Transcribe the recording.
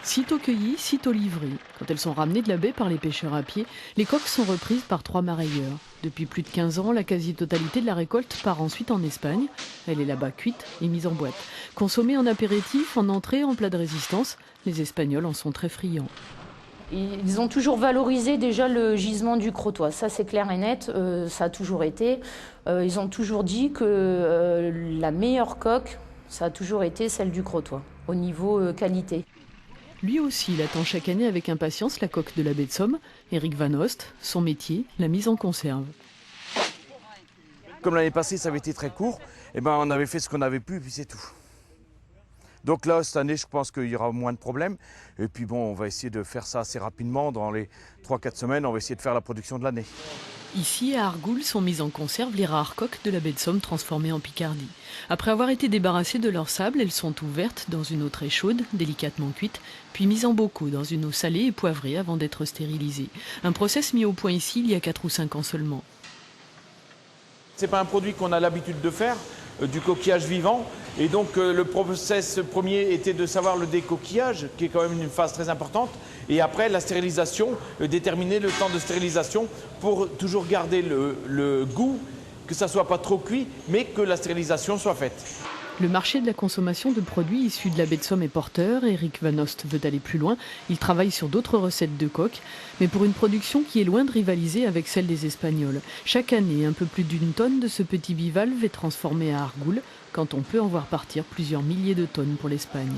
Sitôt cueillies, sitôt livrées. Quand elles sont ramenées de la baie par les pêcheurs à pied, les coques sont reprises par 3 marailleurs. Depuis plus de 15 ans, la quasi-totalité de la récolte part ensuite en Espagne. Elle est là-bas cuite et mise en boîte. Consommée en apéritif, en entrée, en plat de résistance, les Espagnols en sont très friands. Ils ont toujours valorisé déjà le gisement du Crotoy, ça c'est clair et net, ça a toujours été. Ils ont toujours dit que la meilleure coque, ça a toujours été celle du Crotoy, au niveau qualité. Lui aussi, il attend chaque année avec impatience la coque de la baie de Somme. Éric Van Host, son métier, la mise en conserve. Comme l'année passée, ça avait été très court, on avait fait ce qu'on avait pu, et puis c'est tout. Donc là, cette année, je pense qu'il y aura moins de problèmes. Et puis bon, on va essayer de faire ça assez rapidement. Dans les 3-4 semaines, on va essayer de faire la production de l'année. Ici, à Argoul, sont mises en conserve les rares coques de la baie de Somme transformées en Picardie. Après avoir été débarrassées de leur sable, elles sont ouvertes dans une eau très chaude, délicatement cuite, puis mises en bocaux dans une eau salée et poivrée avant d'être stérilisées. Un process mis au point ici il y a 4 ou 5 ans seulement. Ce n'est pas un produit qu'on a l'habitude de faire, du coquillage vivant. Et donc le process premier était de savoir le décoquillage, qui est quand même une phase très importante. Et après la stérilisation, déterminer le temps de stérilisation pour toujours garder le goût, que ça ne soit pas trop cuit, mais que la stérilisation soit faite. Le marché de la consommation de produits issus de la baie de Somme est porteur. Éric Van Host veut aller plus loin. Il travaille sur d'autres recettes de coques, mais pour une production qui est loin de rivaliser avec celle des Espagnols. Chaque année, un peu plus d'1 tonne de ce petit bivalve est transformé à Argoul, quand on peut en voir partir plusieurs milliers de tonnes pour l'Espagne.